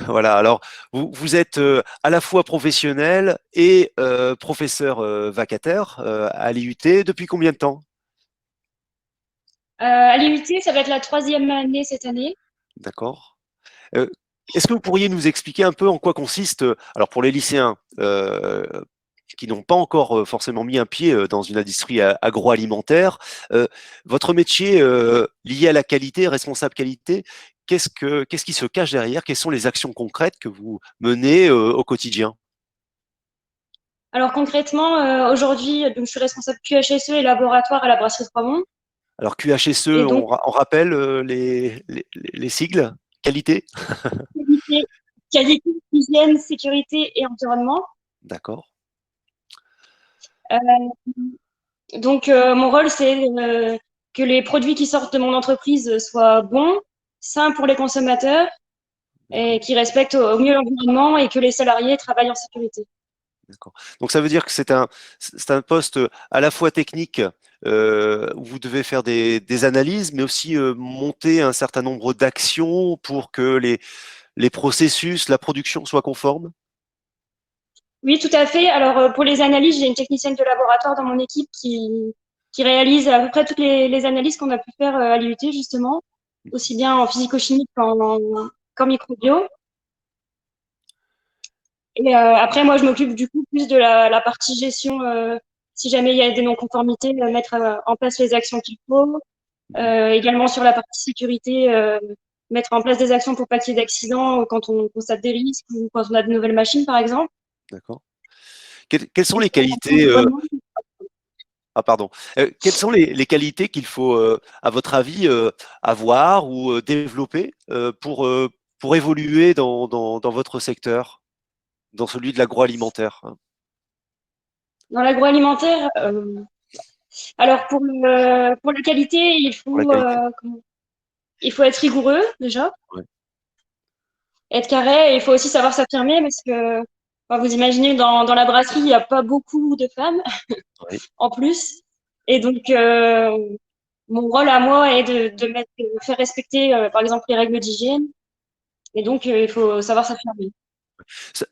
Voilà, alors vous êtes à la fois professionnel et professeur vacataire à l'IUT. Depuis combien de temps? À l'IUT, ça va être la 3e année cette année. D'accord. Est-ce que vous pourriez nous expliquer un peu en quoi consiste, alors pour les lycéens qui n'ont pas encore forcément mis un pied dans une industrie agroalimentaire, votre métier lié à la qualité, responsable qualité, qu'est-ce qui se cache derrière? Quelles sont les actions concrètes que vous menez au quotidien? Alors concrètement, aujourd'hui, donc, je suis responsable QHSE et laboratoire à la brasserie Trois-Monts. Alors QHSE, on rappelle les sigles? Qualité? Qualité, hygiène, sécurité et environnement. D'accord. Donc mon rôle, c'est que les produits qui sortent de mon entreprise soient bons, sains pour les consommateurs et qui respectent au mieux l'environnement et que les salariés travaillent en sécurité. D'accord. Donc ça veut dire que c'est un poste à la fois technique où vous devez faire des analyses, mais aussi monter un certain nombre d'actions pour que les processus, la production soient conformes? Oui, tout à fait. Alors, pour les analyses, j'ai une technicienne de laboratoire dans mon équipe qui réalise à peu près toutes les analyses qu'on a pu faire à l'IUT, justement, aussi bien en physico-chimie qu'en microbio. Et après, moi, je m'occupe du coup plus de la partie gestion. Si jamais il y a des non-conformités, mettre en place les actions qu'il faut. Également sur la partie sécurité, mettre en place des actions pour pas qu'il y ait d'accidents quand on constate des risques ou quand on a de nouvelles machines, par exemple. D'accord. Quelles sont les qualités pardon. Quelles sont les qualités qu'il faut, à votre avis, avoir ou développer pour évoluer dans votre secteur, dans celui de l'agroalimentaire? Dans l'agroalimentaire, alors pour la qualité, il faut être rigoureux déjà. Ouais. être carré. Et il faut aussi savoir s'affirmer parce que vous imaginez, dans la brasserie, il n'y a pas beaucoup de femmes Oui. en plus. Et donc, mon rôle à moi est de faire respecter, par exemple, les règles d'hygiène. Et donc, il faut savoir s'affirmer.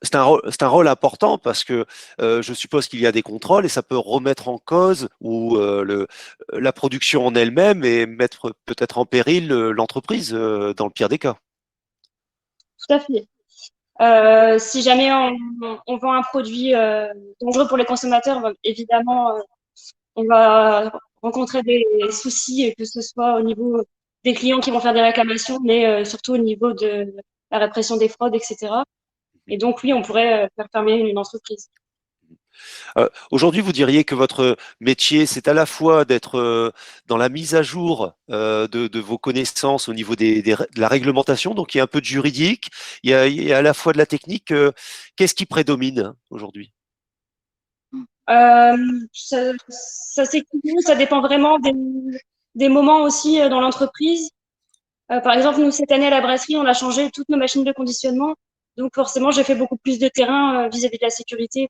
C'est un rôle important parce que je suppose qu'il y a des contrôles et ça peut remettre en cause ou la production en elle-même et mettre peut-être en péril l'entreprise dans le pire des cas. Tout à fait. Si jamais on vend un produit dangereux pour les consommateurs, évidemment, on va rencontrer des soucis, que ce soit au niveau des clients qui vont faire des réclamations, mais surtout au niveau de la répression des fraudes, etc. Et donc, oui, on pourrait faire fermer une entreprise. Aujourd'hui, vous diriez que votre métier, c'est à la fois d'être dans la mise à jour de vos connaissances au niveau de la réglementation, donc il y a un peu de juridique, il y a à la fois de la technique. Qu'est-ce qui prédomine aujourd'hui? Ça s'équilibre, ça dépend vraiment des moments aussi dans l'entreprise. Par exemple, nous, cette année à la brasserie, on a changé toutes nos machines de conditionnement. Donc, forcément, j'ai fait beaucoup plus de terrain vis-à-vis de la sécurité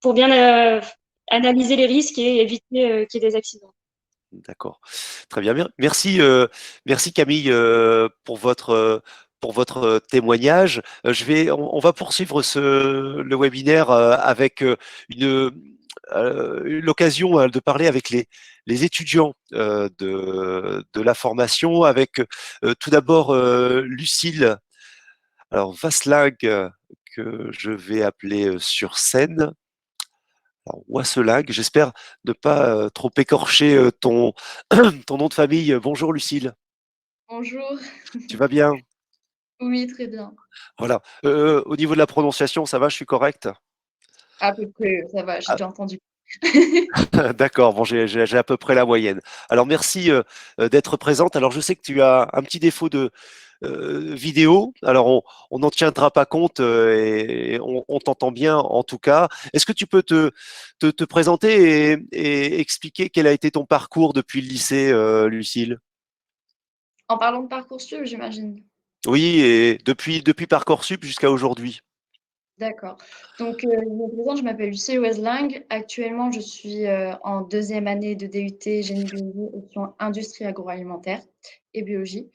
pour bien analyser les risques et éviter qu'il y ait des accidents. D'accord. Très bien. Merci, merci Camille pour votre témoignage. On va poursuivre le webinaire avec l'occasion de parler avec les étudiants de la formation, avec tout d'abord Lucille, alors Vaslag, que je vais appeler sur scène. Alors, Wasselag, j'espère ne pas trop écorcher ton nom de famille. Bonjour Lucille, Bonjour. tu vas bien? Oui, très bien. Voilà. Au niveau de la prononciation, ça va, je suis correct? À peu près, ça va, j'ai Ah, déjà entendu. d'accord, bon, j'ai à peu près la moyenne. Alors merci d'être présente. Alors je sais que tu as un petit défaut de vidéo. Alors on n'en tiendra pas compte et on t'entend bien en tout cas. Est-ce que tu peux te présenter et expliquer quel a été ton parcours depuis le lycée, Lucille? En parlant de Parcoursup, j'imagine. Oui, et depuis Parcoursup jusqu'à aujourd'hui. D'accord. Donc, je me présente, je m'appelle Lucie Wesling. Actuellement, je suis en deuxième année de DUT Génie biologie, option industrie agroalimentaire et biologie.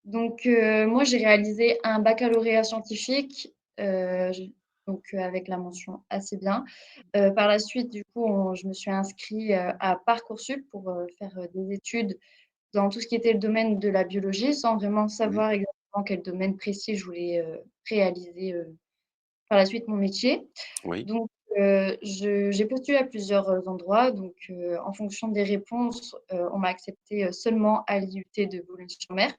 Donc, moi, j'ai réalisé un baccalauréat scientifique, avec la mention assez bien. Par la suite, du coup, je me suis inscrite à Parcoursup pour faire des études dans tout ce qui était le domaine de la biologie, sans vraiment Oui, savoir exactement quel domaine précis je voulais réaliser par la suite mon métier. oui, Donc, j'ai postulé à plusieurs endroits. Donc, en fonction des réponses, on m'a accepté seulement à l'IUT de Boulogne-sur-Mer.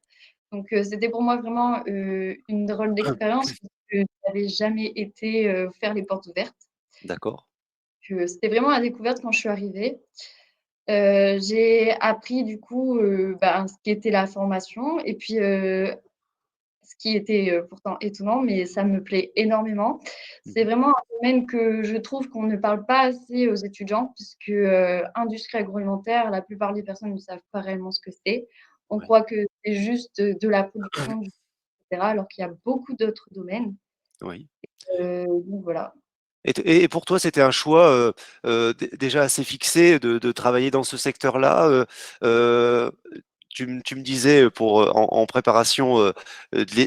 Donc, c'était pour moi vraiment une drôle d'expérience parce que je n'avais jamais été faire les portes ouvertes. d'accord. C'était vraiment la découverte quand je suis arrivée. J'ai appris du coup, ce qu'était la formation et puis, ce qui était, pourtant étonnant, mais ça me plaît énormément. C'est Mhm. vraiment un domaine que je trouve qu'on ne parle pas assez aux étudiants puisque, industrie agroalimentaire, la plupart des personnes ne savent pas réellement ce que c'est. On Ouais. croit que c'est juste, de la production, et cetera, alors qu'il y a beaucoup d'autres domaines. Oui. Donc voilà. Et pour toi, c'était un choix déjà assez fixé de travailler dans ce secteur-là. Euh, tu me disais en préparation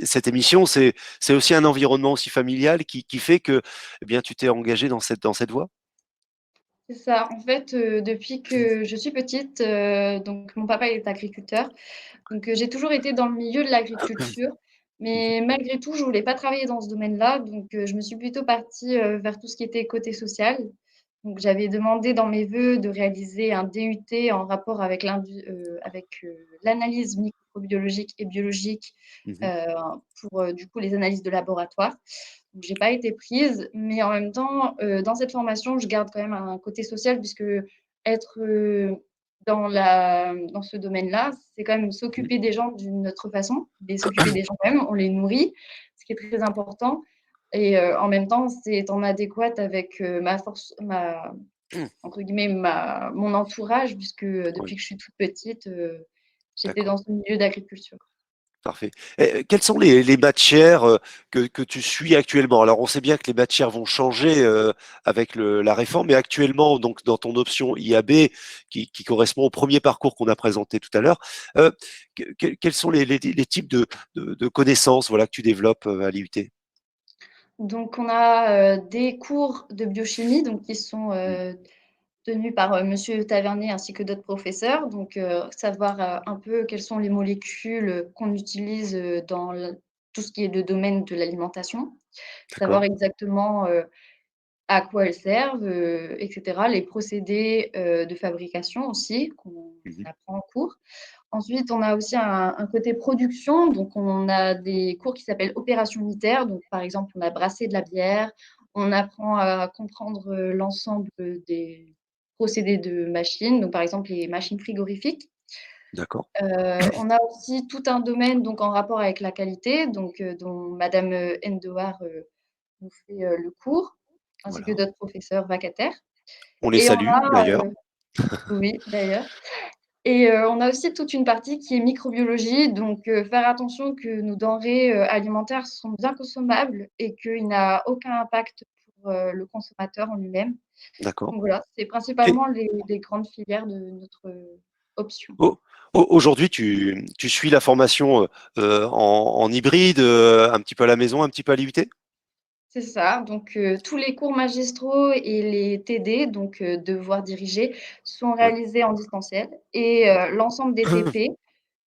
cette émission, c'est aussi un environnement aussi familial qui fait que eh bien, tu t'es engagé dans cette voie. C'est ça. En fait, depuis que je suis petite, donc mon papa est agriculteur. Donc, j'ai toujours été dans le milieu de l'agriculture, Mhm. mais malgré tout, je voulais pas travailler dans ce domaine-là. Donc, je me suis plutôt partie, vers tout ce qui était côté social. Donc, j'avais demandé dans mes vœux de réaliser un DUT en rapport avec l'analyse microbiologique et biologique, Mhm. heu, pour, du coup, les analyses de laboratoire. Donc, j'ai pas été prise, mais en même temps, dans cette formation, je garde quand même un côté social puisque être, dans ce domaine-là, c'est quand même Mhm. s'occuper des gens d'une autre façon, mais s'occuper des gens quand même, on les nourrit, ce qui est très important et en même temps, c'est en adéquate avec, ma force ma entre guillemets, mon entourage puisque, depuis Oui, que je suis toute petite, j'étais d'accord. dans ce milieu d'agriculture. Parfait. Quelles sont les matières que tu suis actuellement? Alors, on sait bien que les matières vont changer avec la réforme, mais actuellement, donc dans ton option IAB, qui correspond au premier parcours qu'on a présenté tout à l'heure, euh, quels sont les types de connaissances voilà, que tu développes à l'IUT? Donc, on a des cours de biochimie donc, qui sont tenus par Monsieur Tavernier ainsi que d'autres professeurs. Donc, savoir un peu quelles sont les molécules qu'on utilise dans tout ce qui est le domaine de l'alimentation, savoir D'accord. exactement à quoi elles servent, etc. Les procédés de fabrication aussi qu'on Mhm. apprend en cours. Ensuite, on a aussi un côté production. Donc, on a des cours qui s'appellent opérations unitaires. Donc, par exemple, on a brassé de la bière. On apprend à comprendre l'ensemble des procédés de machines. Donc, par exemple, les machines frigorifiques. D'accord. On a aussi tout un domaine donc, en rapport avec la qualité, donc, dont Madame Endowar nous fait le cours, ainsi que Voilà. d'autres professeurs vacataires. On les Et on salue a, d'ailleurs. oui, d'ailleurs. Et on a aussi toute une partie qui est microbiologie, donc faire attention que nos denrées alimentaires sont bien consommables et qu'il n'a aucun impact pour le consommateur en lui-même. D'accord. Donc voilà, c'est Et- principalement les grandes filières de notre option. oh, aujourd'hui, tu suis la formation en hybride, un petit peu à la maison, un petit peu à l'IUT? C'est ça, donc tous les cours magistraux et les TD, donc devoirs dirigés, sont Ouais. réalisés en distanciel et l'ensemble des TP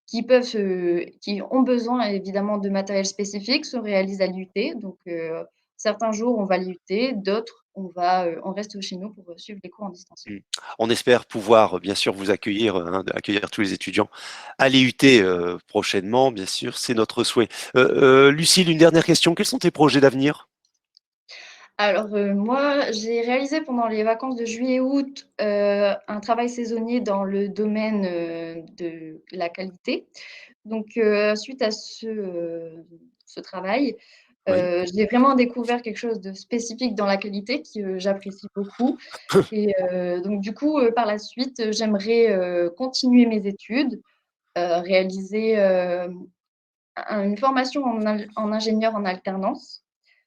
qui ont besoin évidemment de matériel spécifique se réalisent à l'IUT. Donc certains jours, on va à l'IUT, d'autres, on reste chez nous pour suivre les cours en distanciel. Mm. On espère pouvoir, bien sûr, vous accueillir, accueillir tous les étudiants à l'IUT prochainement, bien sûr, c'est notre souhait. Lucille, une dernière question. Quels sont tes projets d'avenir? Alors moi, j'ai réalisé pendant les vacances de juillet-août un travail saisonnier dans le domaine de la qualité. Donc suite à ce travail, Oui. j'ai vraiment découvert quelque chose de spécifique dans la qualité que j'apprécie beaucoup. Et donc du coup, par la suite, j'aimerais continuer mes études, réaliser une formation en ingénieur en alternance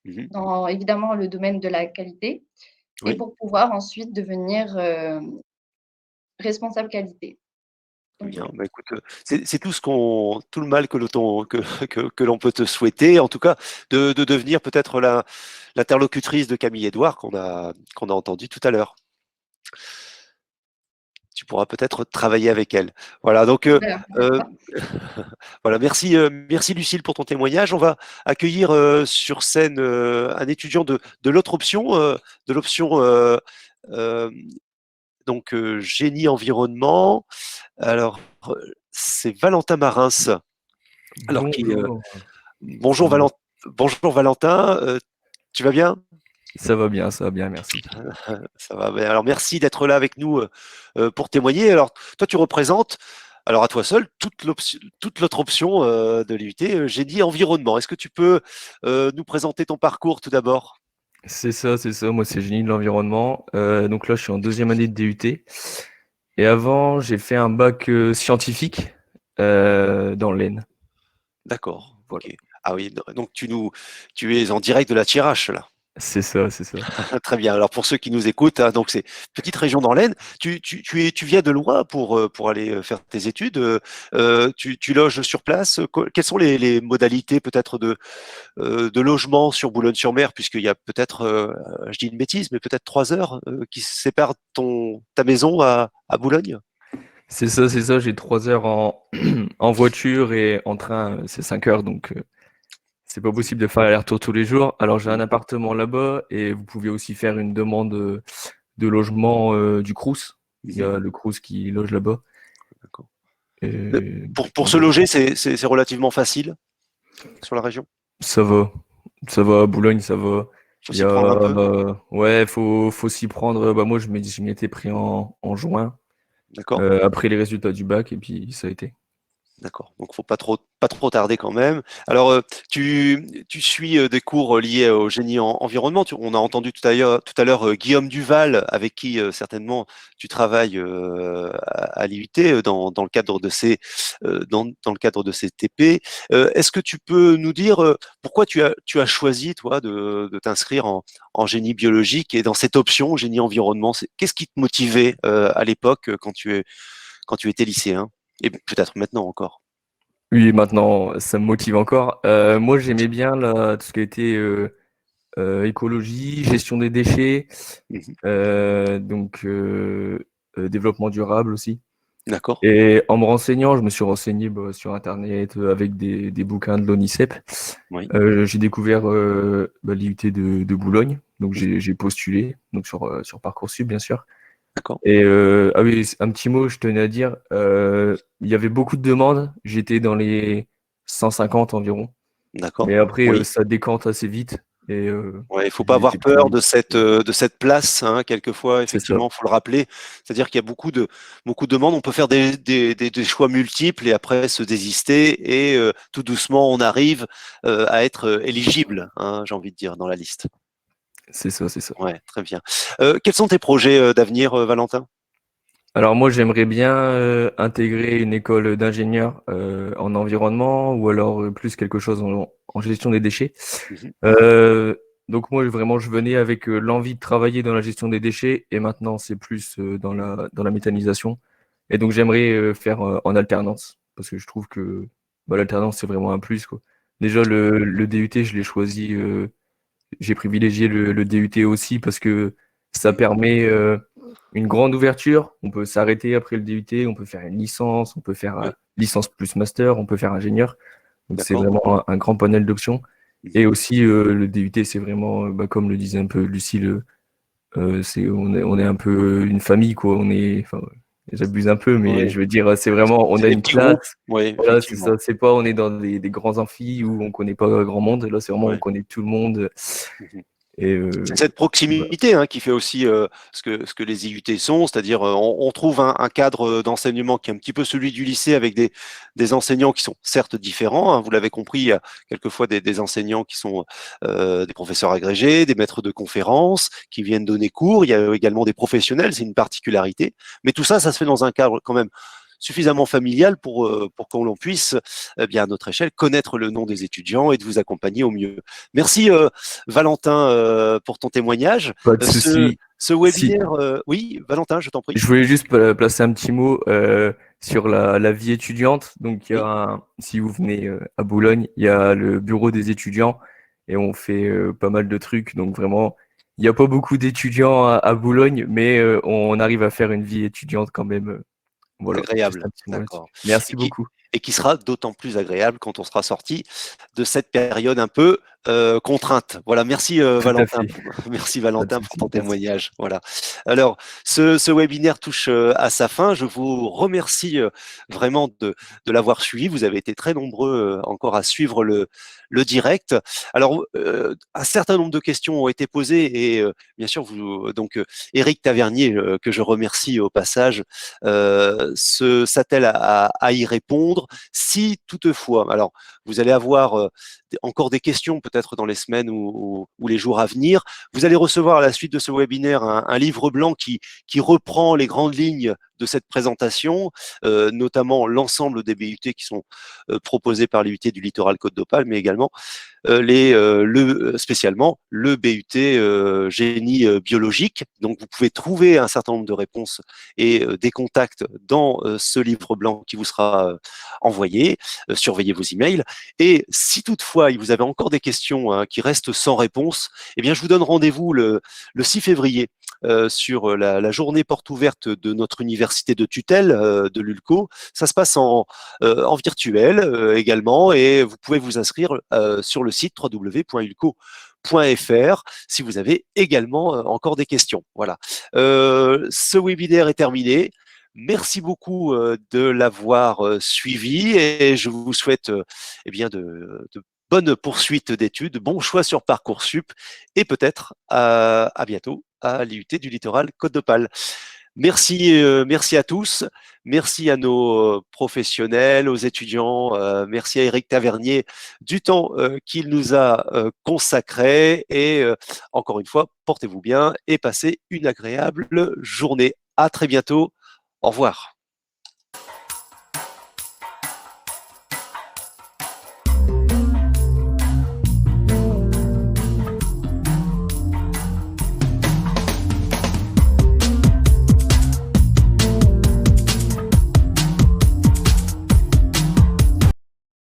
Mhm. dans évidemment le domaine de la qualité et Oui. pour pouvoir ensuite devenir responsable qualité. Donc Bien. voilà. Bah, écoute, c'est tout le mal que que l'on peut te souhaiter. En tout cas, de devenir peut-être l'interlocutrice de Camille Edouard qu'on a entendu tout à l'heure. Tu pourras peut-être travailler avec elle. Voilà, donc Voilà, peut-être pas. voilà, merci Lucille pour ton témoignage. On va accueillir sur scène un étudiant de l'autre option, de l'option euh, donc génie environnement. Alors c'est Valentin Marins. Alors Bonjour, ça bonjour va, Bonjour Valentin, tu vas bien? ça va bien, merci. Ça va. Ben, alors merci d'être là avec nous pour témoigner. Alors toi tu représentes, alors à toi seul, toute l'autre option de l'IUT, génie environnement. Est-ce que tu peux nous présenter ton parcours tout d'abord? C'est ça, moi c'est génie de l'environnement. Donc là je suis en deuxième année de DUT. Et avant j'ai fait un bac scientifique dans l'Aisne. D'accord. Voilà, Ok. Ah oui, donc tu es en direct de la Thiérache là. c'est ça. Très bien. Alors pour ceux qui nous écoutent, hein, donc c'est petite région dans l'Aisne. Tu viens de loin pour aller faire tes études. Tu loges sur place. Quelles sont les modalités peut-être de logement sur Boulogne-sur-Mer, puisqu'il y a peut-être, je dis une bêtise, mais peut-être 3 heures qui séparent ta maison à Boulogne? C'est ça, j'ai 3 heures en voiture et en train c'est 5 heures, donc c'est pas possible de faire l'aller-retour tous les jours. Alors j'ai un appartement là-bas et vous pouvez aussi faire une demande de logement du Crous. Il y Mhm. a le Crous qui loge là-bas. D'accord. Et Pour donc se voilà. loger, c'est relativement facile sur la région. Ça va, ça va, à Boulogne, ça va. Faut Il y s'y a, prendre un peu. ouais, faut s'y prendre. Bah, moi, je m'y étais pris en juin, D'accord. après les résultats du bac, et puis ça a été. D'accord, donc faut pas trop tarder quand même. Alors, tu suis des cours liés au génie environnement. On a entendu tout à l'heure Guillaume Duval, avec qui certainement tu travailles à l'IUT dans le cadre de dans le cadre de ces TP. Est-ce que tu peux nous dire pourquoi tu as choisi toi de t'inscrire en génie biologique et dans cette option génie environnement? Qu'est-ce qui te motivait à l'époque quand tu étais lycéen et peut-être maintenant encore? Oui, maintenant, ça me motive encore. Moi, j'aimais bien tout ce qui était écologie, gestion des déchets, Mhm. développement durable aussi. D'accord. Et en me renseignant, je me suis renseigné sur Internet avec des bouquins de l'ONICEP. Oui. J'ai découvert l'IUT de Boulogne, donc Mhm. j'ai postulé donc sur Parcoursup, bien sûr. D'accord. Et ah oui, un petit mot, je tenais à dire, il y avait beaucoup de demandes, j'étais dans les 150 environ, D'accord. mais après Oui. ça décante assez vite et Ouais, il faut pas j'ai avoir été peur pris. de cette place, hein, quelquefois, C'est ça, effectivement, faut le rappeler. C'est-à-dire qu'il y a beaucoup de demandes. On peut faire des choix multiples et après se désister et tout doucement, on arrive à être éligible, hein, j'ai envie de dire, dans la liste. c'est ça, c'est ça. Ouais, très bien. Quels sont tes projets d'avenir, Valentin? Alors moi, j'aimerais bien intégrer une école d'ingénieur en environnement ou alors plus quelque chose en gestion des déchets. Mhm. Euh, donc moi, vraiment, je venais avec l'envie de travailler dans la gestion des déchets et maintenant, c'est plus dans la méthanisation. Et donc, j'aimerais faire en alternance parce que je trouve que l'alternance, c'est vraiment un plus, quoi. Déjà, le DUT, je l'ai choisi, j'ai privilégié le DUT aussi parce que ça permet une grande ouverture. On peut s'arrêter après le DUT, on peut faire une licence, on peut faire Oui, licence plus master, on peut faire ingénieur. Donc, c'est d'accord. vraiment un grand panel d'options. Mhm. Et aussi, le DUT, c'est vraiment, comme le disait un peu Lucille, on est un peu une famille, quoi. Enfin, j'abuse un peu, mais Oui, je veux dire, c'est vraiment, on c'est a des une petits groupes. classe. Oui, Voilà, c'est ça. effectivement. C'est pas, on est dans des grands amphis où on connaît pas grand monde. Là, c'est vraiment, on Ouais. connaît tout le monde. Mhm. Et C'est cette voilà. proximité hein, qui fait aussi ce que les IUT sont, c'est-à-dire on trouve un cadre d'enseignement qui est un petit peu celui du lycée avec des enseignants qui sont certes différents, hein, vous l'avez compris, il y a quelquefois des enseignants qui sont des professeurs agrégés, des maîtres de conférences qui viennent donner cours, il y a également des professionnels, c'est une particularité, mais tout ça, ça se fait dans un cadre quand même suffisamment familial pour que l'on puisse, eh bien, à notre échelle, connaître le nom des étudiants et de vous accompagner au mieux. Merci Valentin, pour ton témoignage. Pas de Ce Si, webinaire, oui, Valentin, je t'en prie. je voulais juste placer un petit mot sur la vie étudiante. Donc, Oui, si vous venez à Boulogne, il y a le bureau des étudiants et on fait pas mal de trucs. Donc, vraiment, il n'y a pas beaucoup d'étudiants à Boulogne, mais on arrive à faire une vie étudiante quand même. Voilà, juste agréable, un petit mot là-dessus. d'accord. Et Merci qui, beaucoup. et qui sera d'autant plus agréable quand on sera sorti de cette période un peu contrainte. Voilà, merci Tout à Valentin, fait. merci Pas de Valentin pour souci. ton Merci. témoignage. Voilà. Alors, ce webinaire touche à sa fin. Je vous remercie vraiment de l'avoir suivi. Vous avez été très nombreux encore à suivre le direct. Alors, un certain nombre de questions ont été posées et bien sûr, donc Éric Tavernier, que je remercie au passage, s'attelle à y répondre. Si toutefois, alors vous allez avoir encore des questions peut-être dans les semaines ou les jours à venir, vous allez recevoir à la suite de ce webinaire un livre blanc qui reprend les grandes lignes de cette présentation, notamment l'ensemble des BUT qui sont proposés par l'IUT du Littoral Côte d'Opale, mais également spécialement le BUT génie biologique. Donc, vous pouvez trouver un certain nombre de réponses et des contacts dans ce livre blanc qui vous sera envoyé. Surveillez vos emails. Et si toutefois, vous avez encore des questions hein, qui restent sans réponse, eh bien, je vous donne rendez-vous le 6 février sur la journée porte ouverte de notre université de tutelle de l'ULCO. Ça se passe en virtuel également et vous pouvez vous inscrire sur le site www.ulco.fr si vous avez également encore des questions. Voilà. Ce webinaire est terminé. Merci beaucoup de l'avoir suivi et je vous souhaite eh bien de bonnes poursuites d'études, bon choix sur Parcoursup et peut-être à bientôt à l'IUT du Littoral Côte d'Opale. Merci, merci à tous. Merci à nos professionnels, aux étudiants. Merci à Éric Tavernier du temps qu'il nous a consacré. Et encore une fois, portez-vous bien et passez une agréable journée. À très bientôt. Au revoir.